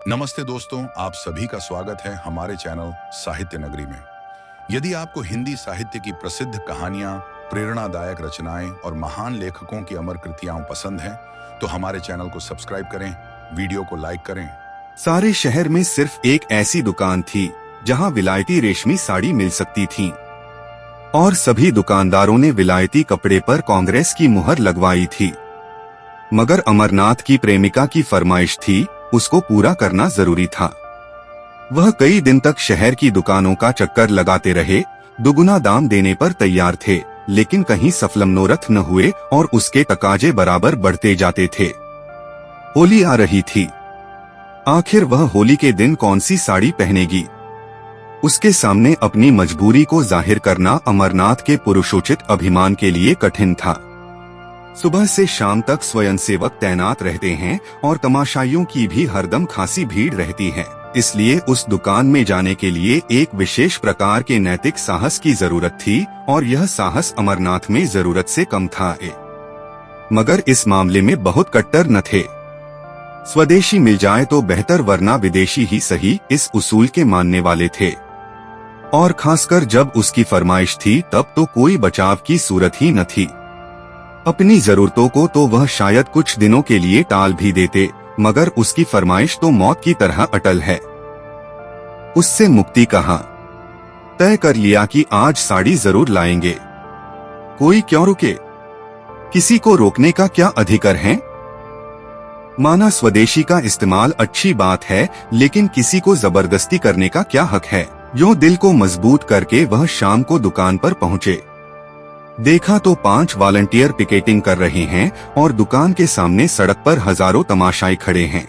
नमस्ते दोस्तों, आप सभी का स्वागत है हमारे चैनल साहित्य नगरी में। यदि आपको हिंदी साहित्य की प्रसिद्ध कहानियां, प्रेरणादायक रचनाएं और महान लेखकों की अमर कृतियां पसंद हैं, तो हमारे चैनल को सब्सक्राइब करें, वीडियो को लाइक करें। सारे शहर में सिर्फ एक ऐसी दुकान थी जहां विलायती रेशमी साड़ी मिल सकती थी और सभी दुकानदारों ने विलायती कपड़े पर कांग्रेस की मुहर लगवाई थी। मगर अमरनाथ की प्रेमिका की फरमाइश थी, उसको पूरा करना जरूरी था। वह कई दिन तक शहर की दुकानों का चक्कर लगाते रहे, दुगुना दाम देने पर तैयार थे, लेकिन कहीं सफल मनोरथ न हुए और उसके तकाजे बराबर बढ़ते जाते थे। होली आ रही थी। आखिर वह होली के दिन कौन सी साड़ी पहनेगी? उसके सामने अपनी मजबूरी को जाहिर करना अमरनाथ के पुरुषोचित अभिमान के लिए कठिन था। सुबह से शाम तक स्वयंसेवक तैनात रहते हैं और तमाशाइयों की भी हरदम खासी भीड़ रहती है, इसलिए उस दुकान में जाने के लिए एक विशेष प्रकार के नैतिक साहस की जरूरत थी और यह साहस अमरनाथ में जरूरत से कम था। मगर इस मामले में बहुत कट्टर न थे। स्वदेशी मिल जाए तो बेहतर, वरना विदेशी ही सही, इस उसूल के मानने वाले थे। और खासकर जब उसकी फरमाइश थी, तब तो कोई बचाव की सूरत ही न थी। अपनी जरूरतों को तो वह शायद कुछ दिनों के लिए टाल भी देते, मगर उसकी फरमाइश तो मौत की तरह अटल है। उससे मुक्ति कहाँ? तय कर लिया कि आज साड़ी जरूर लाएंगे। कोई क्यों रुके? किसी को रोकने का क्या अधिकार है? माना स्वदेशी का इस्तेमाल अच्छी बात है, लेकिन किसी को जबरदस्ती करने का क्या हक है? यूं दिल को मजबूत करके वह शाम को दुकान पर पहुंचे। देखा तो 5 वॉलंटियर पिकेटिंग कर रहे हैं और दुकान के सामने सड़क पर हजारों तमाशाई खड़े हैं।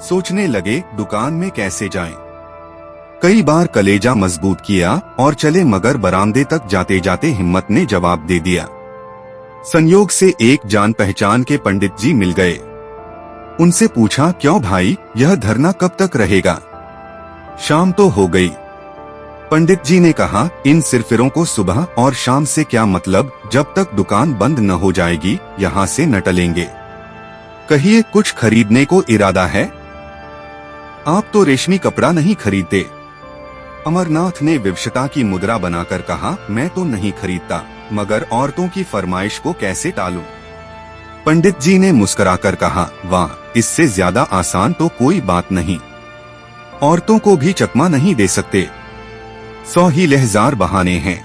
सोचने लगे, दुकान में कैसे जाएं? कई बार कलेजा मजबूत किया और चले, मगर बरामदे तक जाते जाते हिम्मत ने जवाब दे दिया। संयोग से एक जान पहचान के पंडित जी मिल गए। उनसे पूछा, क्यों भाई, यह धरना कब तक रहेगा? शाम तो हो गई। पंडित जी ने कहा, इन सिरफिरों को सुबह और शाम से क्या मतलब? जब तक दुकान बंद न हो जाएगी, यहाँ से न टलेंगे। कहिए, कुछ खरीदने को इरादा है? आप तो रेशमी कपड़ा नहीं खरीदते। अमरनाथ ने विवशता की मुद्रा बनाकर कहा, मैं तो नहीं खरीदता, मगर औरतों की फरमाइश को कैसे टालूं? पंडित जी ने मुस्कुराकर कहा, वाह, इससे ज्यादा आसान तो कोई बात नहीं। औरतों को भी चकमा नहीं दे सकते? 100 ही लहजार बहाने हैं।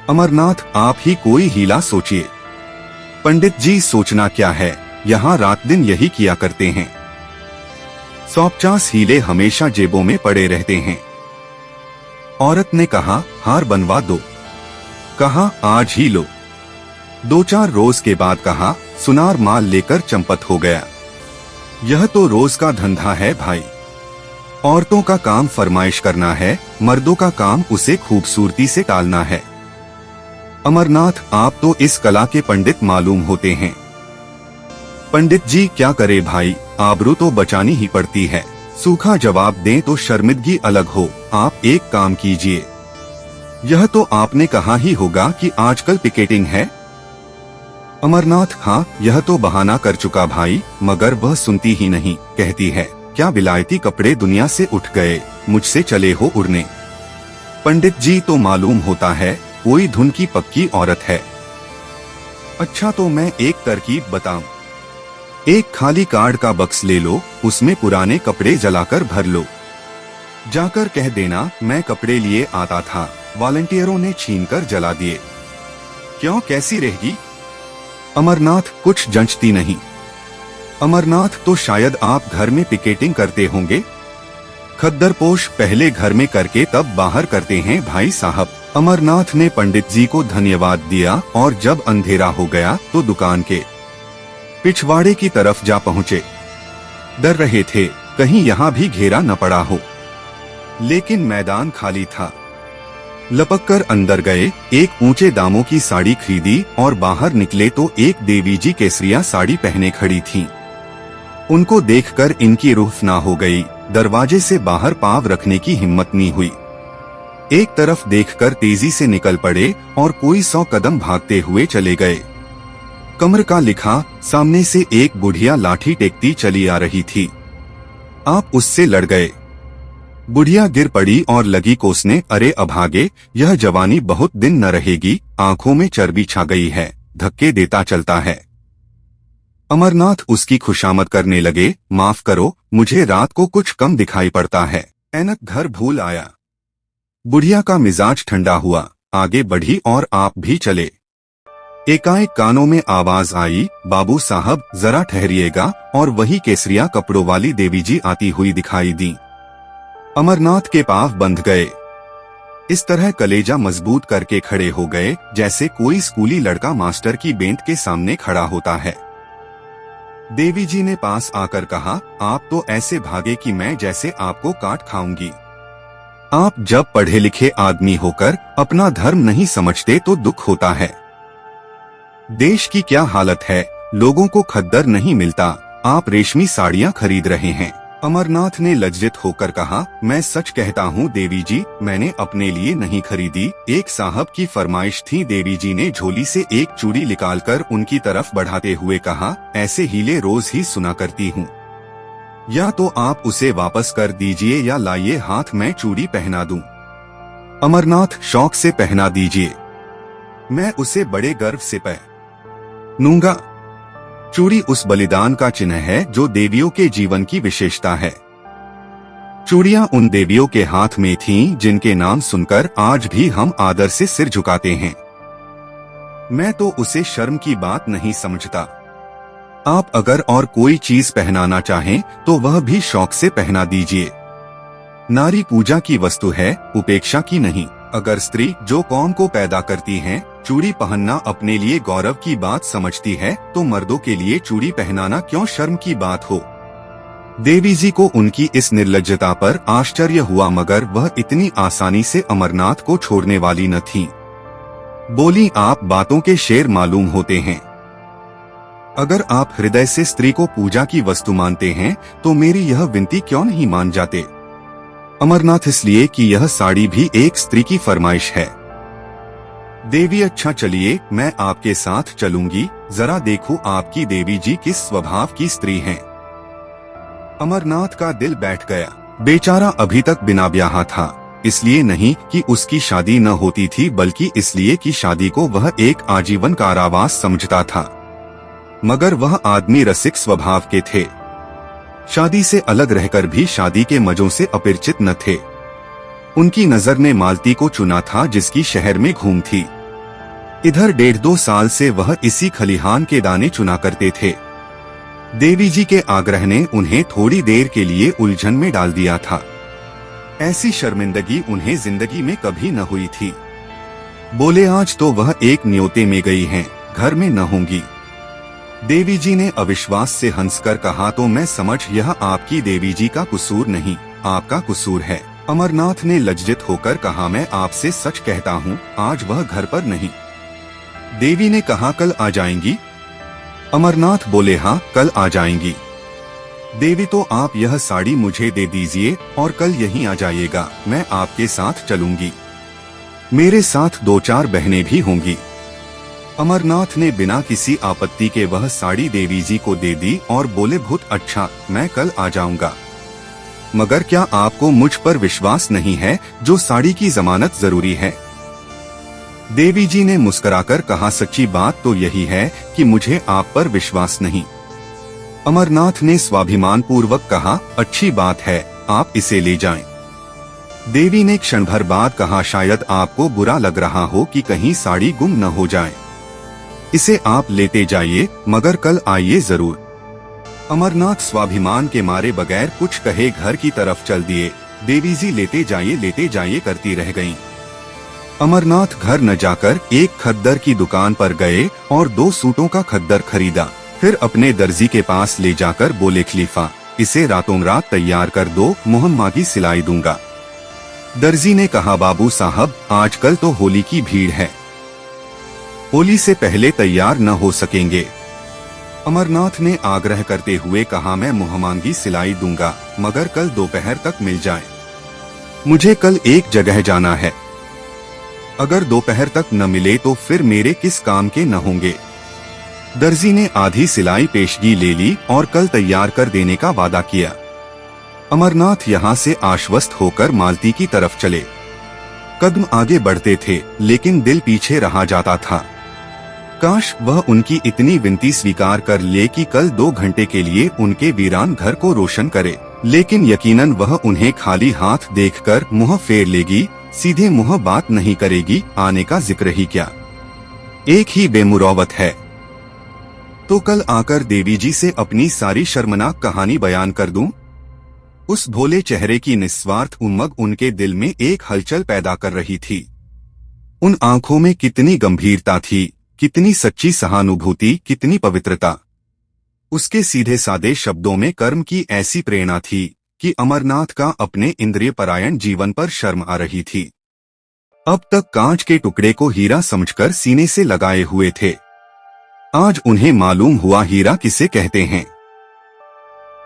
अमरनाथ, आप ही कोई हीला सोचिए। पंडित जी, सोचना क्या है, यहाँ रात दिन यही किया करते हैं। 150 हीले हमेशा जेबों में पड़े रहते हैं। औरत ने कहा, हार बनवा दो। कहा, आज ही लो। 2-4 रोज के बाद कहा, सुनार माल लेकर चंपत हो गया। यह तो रोज का धंधा है भाई। औरतों का काम फरमाइश करना है, मर्दों का काम उसे खूबसूरती से टालना है। अमरनाथ, आप तो इस कला के पंडित मालूम होते हैं। पंडित जी, क्या करे भाई, आबरू तो बचानी ही पड़ती है। सूखा जवाब दें तो शर्मिंदगी अलग हो। आप एक काम कीजिए। यह तो आपने कहा ही होगा कि आजकल पिकेटिंग है। अमरनाथ, हाँ, यह तो बहाना कर चुका भाई, मगर वह सुनती ही नहीं। कहती है, क्या विलायती कपड़े दुनिया से उठ गए, मुझसे चले हो उड़ने? पंडित जी, तो मालूम होता है, कोई धुन की पक्की औरत है। अच्छा, तो मैं एक तरकीब बताऊं। एक खाली कार्ड का बक्स ले लो, उसमें पुराने कपड़े जलाकर भर लो। जाकर कह देना, मैं कपड़े लिए आता था, वॉलंटियरों ने छीनकर जला दिए। क्यों, कैसी रहेगी? अमरनाथ, कुछ जंचती नहीं। अमरनाथ, तो शायद आप घर में पिकेटिंग करते होंगे। खद्दरपोश पहले घर में करके तब बाहर करते हैं भाई साहब। अमरनाथ ने पंडित जी को धन्यवाद दिया और जब अंधेरा हो गया तो दुकान के पिछवाड़े की तरफ जा पहुँचे। डर रहे थे कहीं यहाँ भी घेरा न पड़ा हो, लेकिन मैदान खाली था। लपककर अंदर गए, एक ऊंचे दामों की साड़ी खरीदी और बाहर निकले तो एक देवी जी केसरिया साड़ी पहने खड़ी थीं। उनको देखकर इनकी रूह फना हो गई। दरवाजे से बाहर पाँव रखने की हिम्मत नहीं हुई। एक तरफ देखकर तेजी से निकल पड़े और कोई 100 कदम भागते हुए चले गए। कमर का लिखा, सामने से एक बुढ़िया लाठी टेकती चली आ रही थी। आप उससे लड़ गए। बुढ़िया गिर पड़ी और लगी कोसने, अरे अभागे, यह जवानी बहुत दिन न रहेगी, आंखों में चर्बी छा गई है, धक्के देता चलता है। अमरनाथ उसकी खुशामद करने लगे, माफ करो, मुझे रात को कुछ कम दिखाई पड़ता है, ऐनक घर भूल आया। बुढ़िया का मिजाज ठंडा हुआ, आगे बढ़ी और आप भी चले। एकाएक कानों में आवाज आई, बाबू साहब जरा ठहरिएगा, और वही केसरिया कपड़ों वाली देवी जी आती हुई दिखाई दी। अमरनाथ के पांव बंध गए। इस तरह कलेजा मजबूत करके खड़े हो गए जैसे कोई स्कूली लड़का मास्टर की बेंच के सामने खड़ा होता है। देवी जी ने पास आकर कहा, आप तो ऐसे भागे कि मैं जैसे आपको काट खाऊंगी। आप जब पढ़े लिखे आदमी होकर अपना धर्म नहीं समझते तो दुख होता है। देश की क्या हालत है, लोगों को खद्दर नहीं मिलता, आप रेशमी साड़ियाँ खरीद रहे हैं। अमरनाथ ने लज्जित होकर कहा, मैं सच कहता हूँ देवी जी, मैंने अपने लिए नहीं खरीदी, एक साहब की फरमाइश थी। देवी जी ने झोली से एक चूड़ी निकालकर उनकी तरफ बढ़ाते हुए कहा, ऐसे हीले रोज ही सुना करती हूँ, या तो आप उसे वापस कर दीजिए या लाइए हाथ में चूड़ी पहना दूं। अमरनाथ, शौक से पहना दीजिए, मैं उसे बड़े गर्व से पहनूंगा। चूड़ी उस बलिदान का चिन्ह है जो देवियों के जीवन की विशेषता है। चूड़ियां उन देवियों के हाथ में थीं जिनके नाम सुनकर आज भी हम आदर से सिर झुकाते हैं। मैं तो उसे शर्म की बात नहीं समझता। आप अगर और कोई चीज पहनाना चाहें तो वह भी शौक से पहना दीजिए। नारी पूजा की वस्तु है, उपेक्षा की नहीं। अगर स्त्री जो कौम को पैदा करती हैं, चूड़ी पहनना अपने लिए गौरव की बात समझती है, तो मर्दों के लिए चूड़ी पहनाना क्यों शर्म की बात हो। देवी जी को उनकी इस निर्लज्जता पर आश्चर्य हुआ, मगर वह इतनी आसानी से अमरनाथ को छोड़ने वाली न थी। बोली, आप बातों के शेर मालूम होते हैं। अगर आप हृदय से स्त्री को पूजा की वस्तु मानते हैं तो मेरी यह विनती क्यों नहीं मान जाते। अमरनाथ, इसलिए कि यह साड़ी भी एक स्त्री की फरमाइश है। देवी, अच्छा चलिए, मैं आपके साथ चलूंगी, जरा देखूं आपकी देवी जी किस स्वभाव की स्त्री हैं। अमरनाथ का दिल बैठ गया। बेचारा अभी तक बिना ब्याहा था, इसलिए नहीं कि उसकी शादी न होती थी, बल्कि इसलिए कि शादी को वह एक आजीवन कारावास समझता था। मगर वह आदमी रसिक स्वभाव के थे। शादी से अलग रहकर भी शादी के मजों से अपरिचित न थे। उनकी नजर ने मालती को चुना था जिसकी शहर में घूम थी। इधर 1.5-2 साल से वह इसी खलिहान के दाने चुना करते थे। देवी जी के आग्रह ने उन्हें थोड़ी देर के लिए उलझन में डाल दिया था। ऐसी शर्मिंदगी उन्हें जिंदगी में कभी न हुई थी। बोले, आज तो वह एक न्योते में गई हैं, घर में न होंगी। देवी जी ने अविश्वास से हंसकर कहा, तो मैं समझ, यह आपकी देवी जी का कसूर नहीं, आपका कसूर है। अमरनाथ ने लज्जित होकर कहा, मैं आपसे सच कहता हूँ, आज वह घर पर नहीं। देवी ने कहा, कल आ जाएंगी। अमरनाथ बोले, हाँ, कल आ जाएंगी। देवी, तो आप यह साड़ी मुझे दे दीजिए और कल यहीं आ जाइएगा, मैं आपके साथ चलूंगी। मेरे साथ 2-4 बहनें भी होंगी। अमरनाथ ने बिना किसी आपत्ति के वह साड़ी देवी जी को दे दी और बोले, बहुत अच्छा, मैं कल आ जाऊंगा। मगर क्या आपको मुझ पर विश्वास नहीं है, जो साड़ी की जमानत जरूरी है। देवी जी ने मुस्कुराकर कहा, सच्ची बात तो यही है कि मुझे आप पर विश्वास नहीं। अमरनाथ ने स्वाभिमान पूर्वक कहा, अच्छी बात है, आप इसे ले जाएं। देवी ने क्षण भर बाद कहा, शायद आपको बुरा लग रहा हो कि कहीं साड़ी गुम न हो जाए। इसे आप लेते जाइए, मगर कल आइए जरूर। अमरनाथ स्वाभिमान के मारे बगैर कुछ कहे घर की तरफ चल दिए। देवी जी लेते जाइए करती रह गईं। अमरनाथ घर न जाकर एक खद्दर की दुकान पर गए और 2 सूटों का खद्दर खरीदा। फिर अपने दर्जी के पास ले जाकर बोले, खलीफा, इसे रातों रात तैयार कर दो, मुहम्मादी सिलाई दूंगा। दर्जी ने कहा, बाबू साहब, आजकल तो होली की भीड़ है, होली से पहले तैयार न हो सकेंगे। अमरनाथ ने आग्रह करते हुए कहा, मैं मुहम्मादी सिलाई दूंगा, मगर कल दोपहर तक मिल जाए। मुझे कल एक जगह जाना है। अगर दोपहर तक न मिले तो फिर मेरे किस काम के न होंगे। दर्जी ने आधी सिलाई पेशगी ले ली और कल तैयार कर देने का वादा किया। अमरनाथ यहाँ से आश्वस्त होकर मालती की तरफ चले। कदम आगे बढ़ते थे लेकिन दिल पीछे रहा जाता था। काश वह उनकी इतनी विनती स्वीकार कर ले कि कल 2 घंटे के लिए उनके वीरान घर को रोशन करे, लेकिन यकीनन वह उन्हें खाली हाथ देखकर मुंह फेर लेगी, सीधे मुंह बात नहीं करेगी, आने का जिक्र ही क्या। एक ही बेमुरौवत है। तो कल आकर देवी जी से अपनी सारी शर्मनाक कहानी बयान कर दूं? उस भोले चेहरे की निस्वार्थ उमंग उनके दिल में एक हलचल पैदा कर रही थी। उन आंखों में कितनी गंभीरता थी, कितनी सच्ची सहानुभूति, कितनी पवित्रता। उसके सीधे सादे शब्दों में कर्म की ऐसी प्रेरणा थी कि अमरनाथ का अपने इंद्रिय परायण जीवन पर शर्म आ रही थी। अब तक कांच के टुकड़े को हीरा समझकर सीने से लगाए हुए थे, आज उन्हें मालूम हुआ हीरा किसे कहते हैं।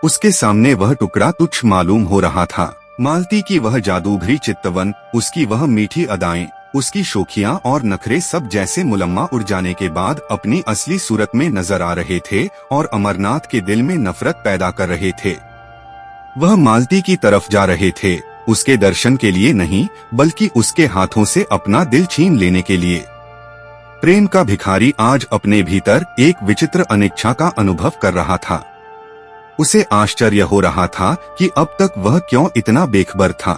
उसके सामने वह टुकड़ा तुच्छ मालूम हो रहा था। मालती की वह जादूगरी चित्तवन, उसकी वह मीठी अदाएं, उसकी शोखियां और नखरे सब जैसे मुलम्मा उड़ जाने के बाद अपनी असली सूरत में नजर आ रहे थे और अमरनाथ के दिल में नफरत पैदा कर रहे थे। वह मालती की तरफ जा रहे थे, उसके दर्शन के लिए नहीं बल्कि उसके हाथों से अपना दिल छीन लेने के लिए। प्रेम का भिखारी आज अपने भीतर एक विचित्र अनिच्छा का अनुभव कर रहा था। उसे आश्चर्य हो रहा था कि अब तक वह क्यों इतना बेखबर था।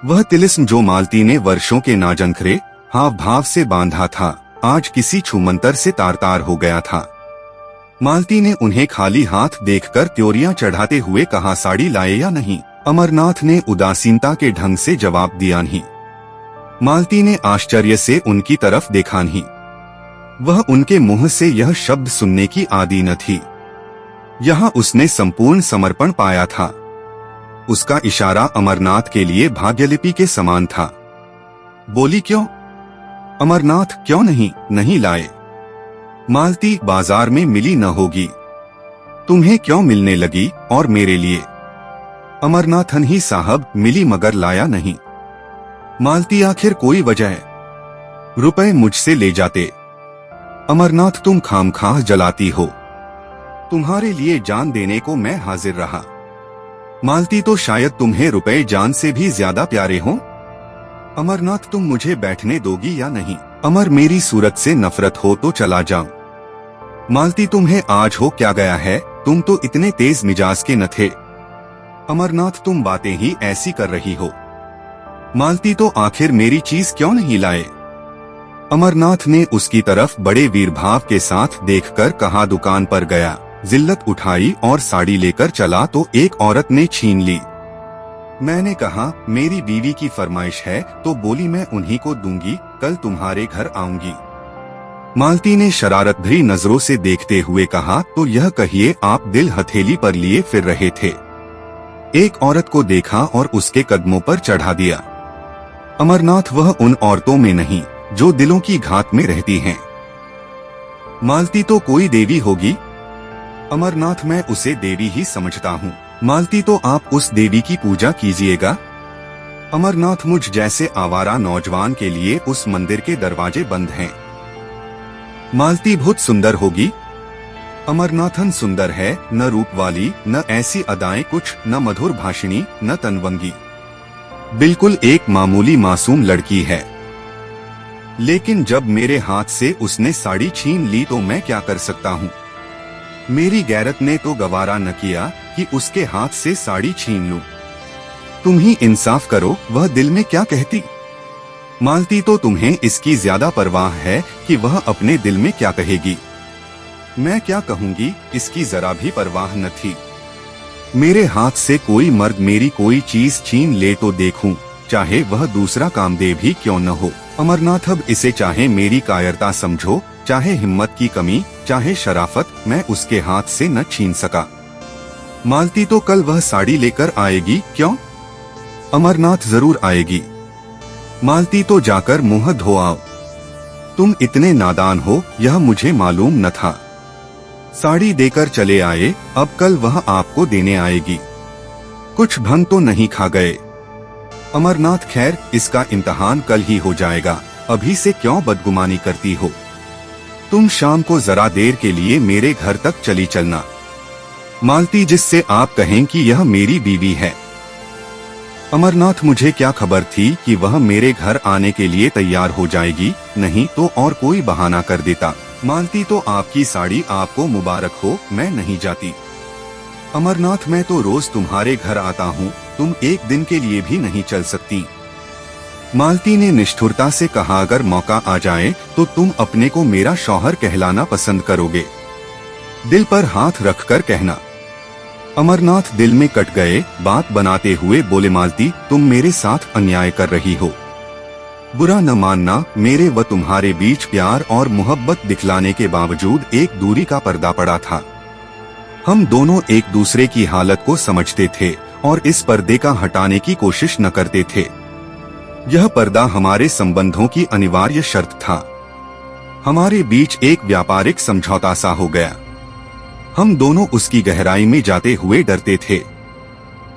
वह तिलिस्म जो मालती ने वर्षों के नाजंखरे हाव भाव से बांधा था, आज किसी छूमंतर से तार तार हो गया था। मालती ने उन्हें खाली हाथ देखकर त्योरियां चढ़ाते हुए कहा, साड़ी लाए या नहीं? अमरनाथ ने उदासीनता के ढंग से जवाब दिया, नहीं। मालती ने आश्चर्य से उनकी तरफ देखा नहीं। वह उनके मुंह से यह शब्द सुनने की आदी न थी। यहाँ उसने संपूर्ण समर्पण पाया था। उसका इशारा अमरनाथ के लिए भाग्यलिपि के समान था। बोली, क्यों अमरनाथ, क्यों नहीं लाए? मालती, बाजार में मिली न होगी। तुम्हें क्यों मिलने लगी और मेरे लिए? अमरनाथन ही साहब, मिली मगर लाया नहीं। मालती, आखिर कोई वजह? रुपए मुझसे ले जाते। अमरनाथ, तुम खामखाह जलाती हो। तुम्हारे लिए जान देने को मैं हाजिर रहा। मालती, तो शायद तुम्हें रुपए जान से भी ज्यादा प्यारे हों। अमरनाथ, तुम मुझे बैठने दोगी या नहीं? अमर, मेरी सूरत से नफरत हो तो चला जाऊं। मालती, तुम्हें आज हो क्या गया है? तुम तो इतने तेज मिजाज के न थे। अमरनाथ, तुम बातें ही ऐसी कर रही हो। मालती, तो आखिर मेरी चीज क्यों नहीं लाए? अमरनाथ ने उसकी तरफ बड़े वीरभाव के साथ देखकर कहा, दुकान पर गया, जिल्लत उठाई और साड़ी लेकर चला तो एक औरत ने छीन ली। मैंने कहा, मेरी बीवी की फरमाइश है, तो बोली मैं उन्हीं को दूंगी, कल तुम्हारे घर आऊंगी। मालती ने शरारत भरी नजरों से देखते हुए कहा, तो यह कहिए आप दिल हथेली पर लिए फिर रहे थे। एक औरत को देखा और उसके कदमों पर चढ़ा दिया। अमरनाथ, वह उन औरतों में नहीं जो दिलों की घात में रहती हैं। मालती, तो कोई देवी होगी। अमरनाथ, मैं उसे देवी ही समझता हूँ। मालती, तो आप उस देवी की पूजा कीजिएगा। अमरनाथ, मुझ जैसे आवारा नौजवान के लिए उस मंदिर के दरवाजे बंद हैं। मालती, बहुत सुंदर होगी। अमरनाथन, सुंदर है, न रूप वाली, न ऐसी अदाएं कुछ, न मधुर भाषिणी, न तनवंगी, बिल्कुल एक मामूली मासूम लड़की है। लेकिन जब मेरे हाथ से उसने साड़ी छीन ली तो मैं क्या कर सकता हूँ? मेरी गैरत ने तो गवारा न किया कि उसके हाथ से साड़ी छीन लूं। तुम ही इंसाफ करो, वह दिल में क्या कहती? मालती, तो तुम्हें इसकी ज्यादा परवाह है कि वह अपने दिल में क्या कहेगी। मैं क्या कहूंगी, इसकी जरा भी परवाह न थी। मेरे हाथ से कोई मर्द मेरी कोई चीज छीन ले तो देखूं, चाहे वह दूसरा कामदेव ही क्यों न हो। अमरनाथ, अब इसे चाहे मेरी कायरता समझो, चाहे हिम्मत की कमी, चाहे शराफत, मैं उसके हाथ से न छीन सका। मालती, तो कल वह साड़ी लेकर आएगी क्यों? अमरनाथ, जरूर आएगी। मालती, तो जाकर मुंह धो आओ। तुम इतने नादान हो, यह मुझे मालूम न था। साड़ी देकर चले आए, अब कल वह आपको देने आएगी। कुछ भंग तो नहीं खा गए? अमरनाथ, खैर इसका इम्तिहान कल ही हो जाएगा, अभी से क्यों बदगुमानी करती हो? तुम शाम को जरा देर के लिए मेरे घर तक चली चलना। मालती, जिससे आप कहें कि यह मेरी बीवी है। अमरनाथ, मुझे क्या खबर थी कि वह मेरे घर आने के लिए तैयार हो जाएगी, नहीं तो और कोई बहाना कर देता। मालती, तो आपकी साड़ी आपको मुबारक हो, मैं नहीं जाती। अमरनाथ, मैं तो रोज तुम्हारे घर आता हूँ, तुम एक दिन के लिए भी नहीं चल सकती। मालती ने निष्ठुरता से कहा, अगर मौका आ जाए तो तुम अपने को मेरा शौहर कहलाना पसंद करोगे? दिल पर हाथ रखकर कहना। अमरनाथ दिल में कट गए। बात बनाते हुए बोले, मालती, तुम मेरे साथ अन्याय कर रही हो। बुरा न मानना, मेरे व तुम्हारे बीच प्यार और मोहब्बत दिखलाने के बावजूद एक दूरी का पर्दा पड़ा था। हम दोनों एक दूसरे की हालत को समझते थे और इस पर्दे का हटाने की कोशिश न करते थे। यह पर्दा हमारे संबंधों की अनिवार्य शर्त था। हमारे बीच एक व्यापारिक समझौता सा हो गया। हम दोनों उसकी गहराई में जाते हुए डरते थे।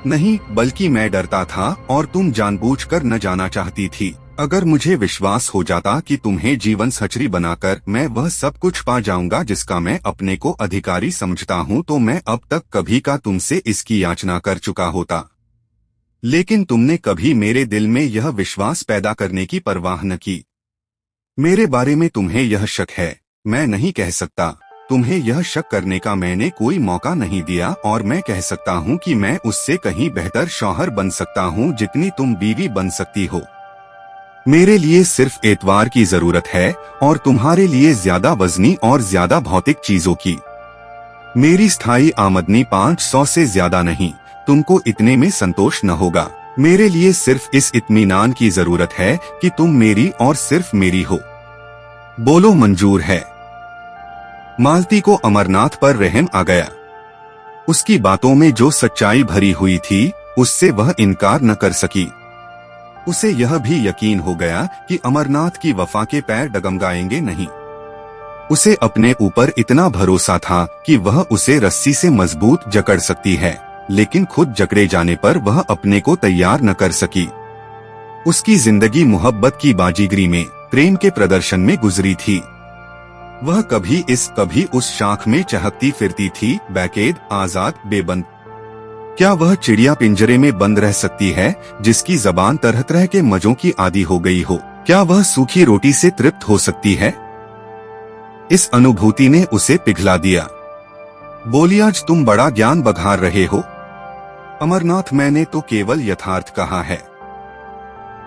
नहीं, बल्कि मैं डरता था और तुम जानबूझकर न जाना चाहती थी। अगर मुझे विश्वास हो जाता कि तुम्हें जीवन सचरी बनाकर मैं वह सब कुछ पा जाऊंगा जिसका मैं अपने को अधिकारी समझता हूँ, तो मैं अब तक कभी का तुमसे इसकी याचना कर चुका होता। लेकिन तुमने कभी मेरे दिल में यह विश्वास पैदा करने की परवाह न की। मेरे बारे में तुम्हें यह शक है, मैं नहीं कह सकता। तुम्हें यह शक करने का मैंने कोई मौका नहीं दिया और मैं कह सकता हूँ कि मैं उससे कहीं बेहतर शौहर बन सकता हूँ जितनी तुम बीवी बन सकती हो। मेरे लिए सिर्फ एतवार की जरूरत है और तुम्हारे लिए ज्यादा वजनी और ज्यादा भौतिक चीजों की। मेरी स्थायी आमदनी 500 से ज्यादा नहीं, तुमको इतने में संतोष न होगा। मेरे लिए सिर्फ इस इत्मीनान की जरूरत है कि तुम मेरी और सिर्फ मेरी हो। बोलो, मंजूर है? मालती को अमरनाथ पर रहम आ गया। उसकी बातों में जो सच्चाई भरी हुई थी उससे वह इनकार न कर सकी। उसे यह भी यकीन हो गया कि अमरनाथ की वफा के पैर डगमगाएंगे नहीं। उसे अपने ऊपर इतना भरोसा था कि वह उसे रस्सी से मजबूत जकड़ सकती है, लेकिन खुद जकड़े जाने पर वह अपने को तैयार न कर सकी। उसकी जिंदगी मोहब्बत की बाजीगरी में, प्रेम के प्रदर्शन में गुजरी थी। वह कभी इस कभी उस शाख में चहकती फिरती थी, बेकैद, आजाद, बेबंद। क्या वह चिड़िया पिंजरे में बंद रह सकती है जिसकी जबान तरह तरह के मजों की आदी हो गई हो? क्या वह सूखी रोटी से तृप्त हो सकती है? इस अनुभूति ने उसे पिघला दिया। बोली, आज तुम बड़ा ज्ञान बघार रहे हो। अमरनाथ, मैंने तो केवल यथार्थ कहा है।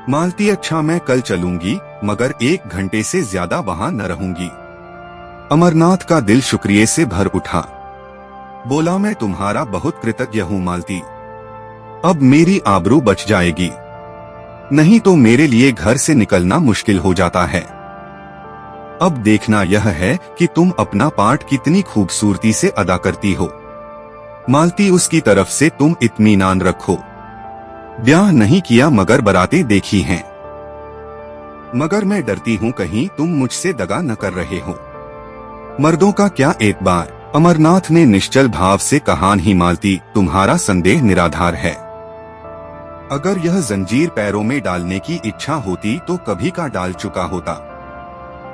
मालती, अच्छा, मैं कल चलूंगी, मगर 1 घंटे से ज्यादा वहां न रहूंगी। अमरनाथ का दिल शुक्रिया से भर उठा। बोला, मैं तुम्हारा बहुत कृतज्ञ हूँ मालती। अब मेरी आबरू बच जाएगी, नहीं तो मेरे लिए घर से निकलना मुश्किल हो जाता है। अब देखना यह है कि तुम अपना पार्ट कितनी खूबसूरती से अदा करती हो। मालती, उसकी तरफ से तुम इत्मीनान रखो। ब्याह नहीं किया मगर बरातें देखी हैं। मगर मैं डरती हूँ कहीं तुम मुझसे दगा न कर रहे हो। मर्दों का क्या एतबार? अमरनाथ ने निश्चल भाव से कहा, नहीं मालती, तुम्हारा संदेह निराधार है। अगर यह जंजीर पैरों में डालने की इच्छा होती तो कभी का डाल चुका होता।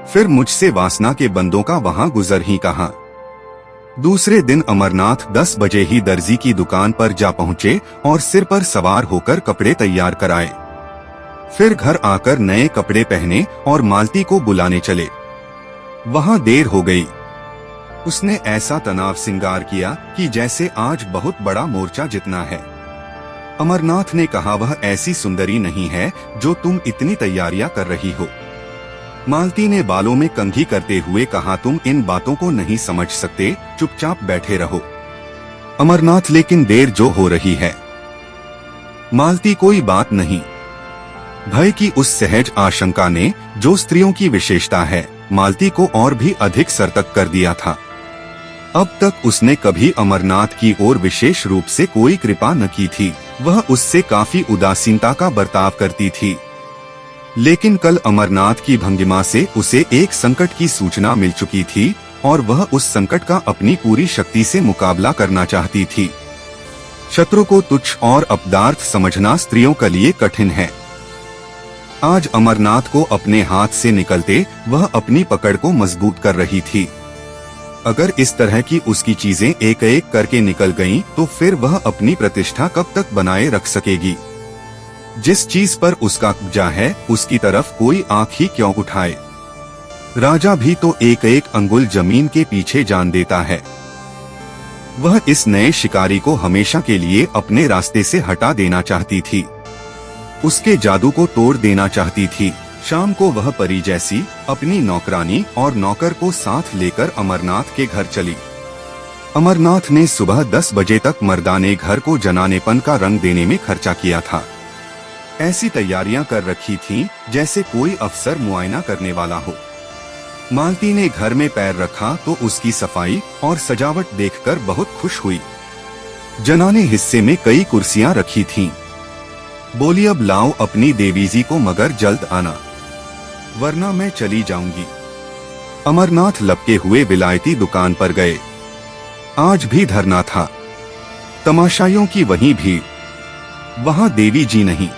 फिर मुझसे वासना के बंदों का वहां गुजर ही कहाँ। दूसरे दिन अमरनाथ 10 बजे ही दर्जी की दुकान पर जा पहुँचे और सिर पर सवार होकर कपड़े तैयार कराए। फिर घर आकर नए कपड़े पहने और मालती को बुलाने चले। वहां देर हो गई। उसने ऐसा तनाव सिंगार किया कि जैसे आज बहुत बड़ा मोर्चा जितना है। अमरनाथ ने कहा, वह ऐसी सुंदरी नहीं है जो तुम इतनी तैयारियां कर रही हो। मालती ने बालों में कंघी करते हुए कहा, तुम इन बातों को नहीं समझ सकते, चुपचाप बैठे रहो। अमरनाथ, लेकिन देर जो हो रही है। मालती, कोई बात नहीं। भय की उस सहज आशंका ने, जो स्त्रियों की विशेषता है, मालती को और भी अधिक सतर्क कर दिया था। अब तक उसने कभी अमरनाथ की ओर विशेष रूप से कोई कृपा न की थी। वह उससे काफी उदासीनता का बर्ताव करती थी। लेकिन कल अमरनाथ की भंगिमा से उसे एक संकट की सूचना मिल चुकी थी और वह उस संकट का अपनी पूरी शक्ति से मुकाबला करना चाहती थी। शत्रु को तुच्छ और अपदार्थ समझना स्त्रियों के लिए कठिन है। आज अमरनाथ को अपने हाथ से निकलते वह अपनी पकड़ को मजबूत कर रही थी। अगर इस तरह की उसकी चीजें एक एक करके निकल गईं, तो फिर वह अपनी प्रतिष्ठा कब तक बनाए रख सकेगी। जिस चीज पर उसका कब्जा है उसकी तरफ कोई आंख ही क्यों उठाए। राजा भी तो एक एक अंगुल जमीन के पीछे जान देता है। वह इस नए शिकारी को हमेशा के लिए अपने रास्ते से हटा देना चाहती थी, उसके जादू को तोड़ देना चाहती थी। शाम को वह परी जैसी अपनी नौकरानी और नौकर को साथ लेकर अमरनाथ के घर चली। अमरनाथ ने सुबह 10 बजे तक मर्दाने घर को जनानेपन का रंग देने में खर्चा किया था। ऐसी तैयारियां कर रखी थीं जैसे कोई अफसर मुआयना करने वाला हो। मालती ने घर में पैर रखा तो उसकी सफाई और सजावट देखकर बहुत खुश हुई। जनाने हिस्से में कई कुर्सियां रखी थीं। बोली, अब लाओ अपनी देवी जी को, मगर जल्द आना, वरना मैं चली जाऊंगी। अमरनाथ लपके हुए विलायती दुकान पर गए। आज भी धरना था, तमाशाइयों की वही भीड़, वहां देवी जी नहीं।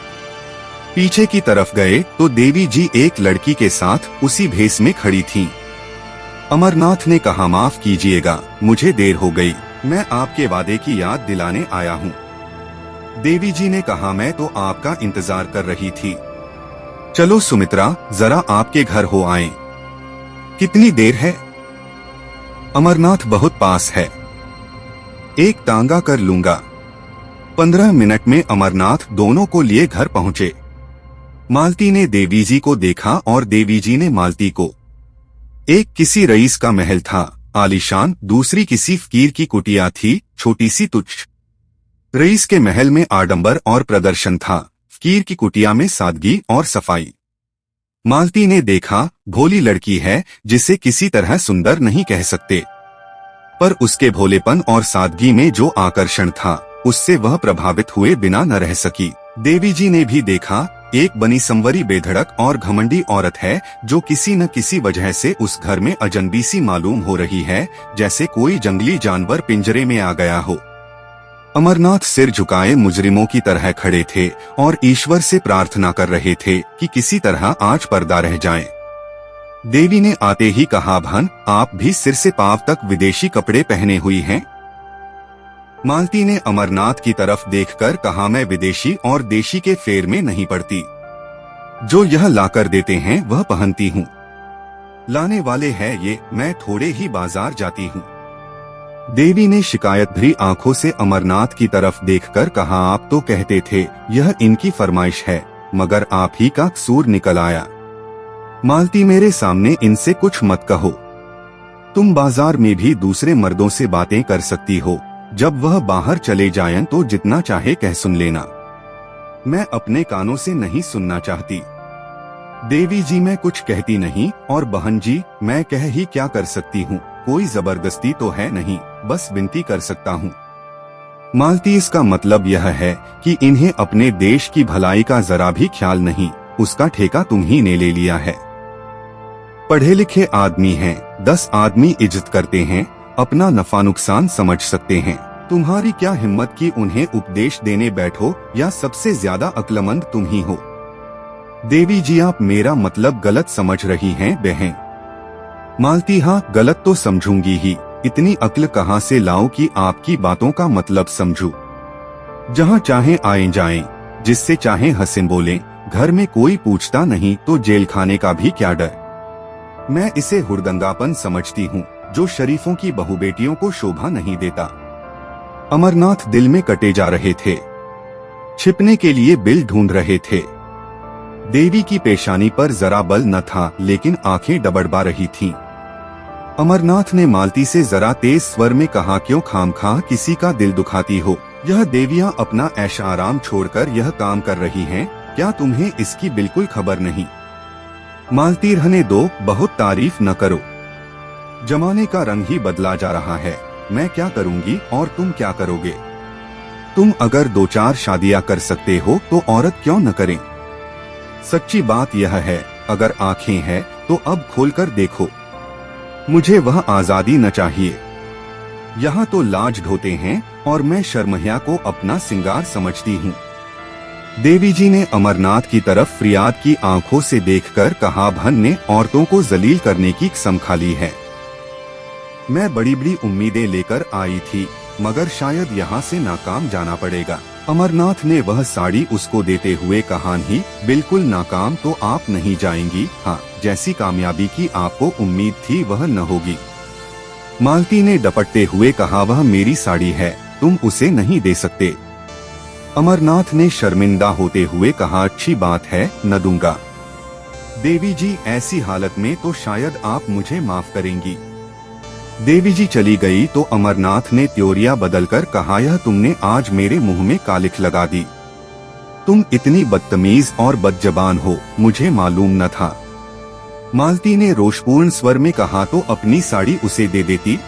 पीछे की तरफ गए तो देवी जी एक लड़की के साथ उसी भेष में खड़ी थीं। अमरनाथ ने कहा, माफ कीजिएगा, मुझे देर हो गई, मैं आपके वादे की याद दिलाने आया हूँ। देवी जी ने कहा, मैं तो आपका इंतजार कर रही थी। चलो सुमित्रा, जरा आपके घर हो आएं। कितनी देर है? अमरनाथ बहुत पास है, एक तांगा कर लूंगा। 15 मिनट में अमरनाथ दोनों को लिए घर पहुंचे। मालती ने देवी जी को देखा और देवी जी ने मालती को। एक किसी रईस का महल था, आलीशान, दूसरी किसी फकीर की कुटिया थी, छोटी सी तुच्छ। रईस के महल में आडंबर और प्रदर्शन था, फकीर की कुटिया में सादगी और सफाई। मालती ने देखा, भोली लड़की है जिसे किसी तरह सुंदर नहीं कह सकते, पर उसके भोलेपन और सादगी में जो आकर्षण था उससे वह प्रभावित हुए बिना न रह सकी। देवी जी ने भी देखा, एक बनी संवरी बेधड़क और घमंडी औरत है जो किसी न किसी वजह से उस घर में अजनबी सी मालूम हो रही है, जैसे कोई जंगली जानवर पिंजरे में आ गया हो। अमरनाथ सिर झुकाए मुजरिमों की तरह खड़े थे और ईश्वर से प्रार्थना कर रहे थे कि किसी तरह आज पर्दा रह जाए। देवी ने आते ही कहा, भन, आप भी सिर से पांव तक विदेशी कपड़े पहने हुई हैं? मालती ने अमरनाथ की तरफ देखकर कहा, मैं विदेशी और देशी के फेर में नहीं पड़ती, जो यह लाकर देते हैं वह पहनती हूँ। लाने वाले हैं ये, मैं थोड़े ही बाजार जाती हूँ। देवी ने शिकायत भरी आंखों से अमरनाथ की तरफ देखकर कहा, आप तो कहते थे यह इनकी फरमाइश है, मगर आप ही का कसूर निकल आया। मालती, मेरे सामने इनसे कुछ मत कहो। तुम बाजार में भी दूसरे मर्दों से बातें कर सकती हो, जब वह बाहर चले जाएं तो जितना चाहे कह सुन लेना। मैं अपने कानों से नहीं सुनना चाहती। देवी जी, मैं कुछ कहती नहीं, और बहन जी, मैं कह ही क्या कर सकती हूँ, कोई जबरदस्ती तो है नहीं, बस विनती कर सकता हूँ। मालती, इसका मतलब यह है कि इन्हें अपने देश की भलाई का जरा भी ख्याल नहीं, उसका ठेका तुम ही ने ले लिया है। पढ़े लिखे आदमी हैं, 10 आदमी इज्जत करते हैं, अपना नफा नुकसान समझ सकते हैं। तुम्हारी क्या हिम्मत कि उन्हें उपदेश देने बैठो, या सबसे ज्यादा अक्लमंद तुम ही हो। देवी जी, आप मेरा मतलब गलत समझ रही हैं बहन। मालती, हाँ, गलत तो समझूंगी ही, इतनी अक्ल कहाँ से लाऊं कि आपकी बातों का मतलब समझूं। जहाँ चाहे आए जाएं, जिससे चाहे हंसे बोलें, घर में कोई पूछता नहीं तो जेल खाने का भी क्या डर। मैं इसे हुड़दंगापन समझती हूँ जो शरीफों की बहू बेटियों को शोभा नहीं देता। अमरनाथ दिल में कटे जा रहे थे, छिपने के लिए बिल ढूंढ रहे थे। देवी की पेशानी पर जरा बल न था, लेकिन आंखें डबडबा रही थीं। अमरनाथ ने मालती से जरा तेज स्वर में कहा, क्यों खामखा किसी का दिल दुखाती हो? यह देवियां अपना ऐश आराम छोड़कर यह काम कर रही हैं, क्या तुम्हें इसकी बिल्कुल खबर नहीं? मालती, रहने दो, बहुत तारीफ न करो। जमाने का रंग ही बदला जा रहा है। मैं क्या करूंगी और तुम क्या करोगे? तुम अगर 2-4 शादियां कर सकते हो तो औरत क्यों न करें? सच्ची बात यह है, अगर आंखें हैं तो अब खोलकर देखो। मुझे वह आजादी न चाहिए। यहाँ तो लाज ढोते हैं और मैं शर्महिया को अपना सिंगार समझती हूँ। देवी जी ने अमरनाथ की तरफ फरियाद की आंखों से देखकर कहा, भन ने औरतों को जलील करने की कसम खा ली है। मैं बड़ी बड़ी उम्मीदें लेकर आई थी, मगर शायद यहाँ से नाकाम जाना पड़ेगा। अमरनाथ ने वह साड़ी उसको देते हुए कहा, नहीं, बिल्कुल नाकाम तो आप नहीं जाएंगी। हाँ, जैसी कामयाबी की आपको उम्मीद थी वह न होगी। मालती ने डपटते हुए कहा, वह मेरी साड़ी है, तुम उसे नहीं दे सकते। अमरनाथ ने शर्मिंदा होते हुए कहा, अच्छी बात है, न दूंगा। देवी जी, ऐसी हालत में तो शायद आप मुझे माफ करेंगी। देवी जी चली गई तो अमरनाथ ने त्योरिया बदलकर कहा, यह तुमने आज मेरे मुंह में कालिख लगा दी। तुम इतनी बदतमीज और बदजबान हो, मुझे मालूम न था। मालती ने रोषपूर्ण स्वर में कहा, तो अपनी साड़ी उसे दे देती।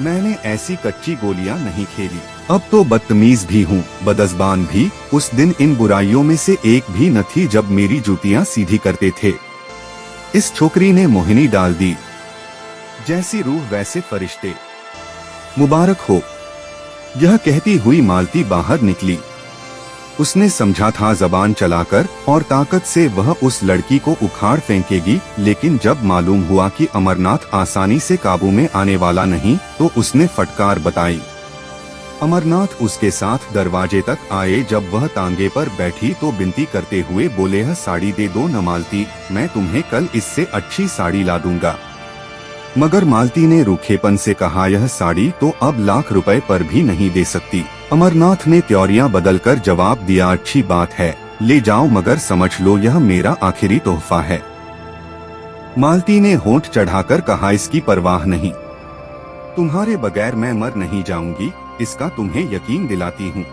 मैंने ऐसी कच्ची गोलियां नहीं खेली। अब तो बदतमीज भी हूँ, बदजबान भी। उस दिन इन बुराइयों में से एक भी न थी जब मेरी जूतियां सीधी करते थे। इस छोकरी ने मोहिनी डाल दी। जैसी रूह वैसे फरिश्ते, मुबारक हो। यह कहती हुई मालती बाहर निकली। उसने समझा था जबान चलाकर और ताकत से वह उस लड़की को उखाड़ फेंकेगी, लेकिन जब मालूम हुआ कि अमरनाथ आसानी से काबू में आने वाला नहीं, तो उसने फटकार बताई। अमरनाथ उसके साथ दरवाजे तक आए। जब वह तांगे पर बैठी तो विनती करते हुए बोले, यह साड़ी दे दो न मालती, मैं तुम्हें कल इससे अच्छी साड़ी ला दूंगा। मगर मालती ने रूखेपन से कहा, यह साड़ी तो अब लाख रुपए पर भी नहीं दे सकती। अमरनाथ ने त्योरियां बदलकर जवाब दिया, अच्छी बात है, ले जाओ, मगर समझ लो यह मेरा आखिरी तोहफा है। मालती ने होंठ चढ़ाकर कहा, इसकी परवाह नहीं, तुम्हारे बगैर मैं मर नहीं जाऊंगी, इसका तुम्हें यकीन दिलाती हूँ।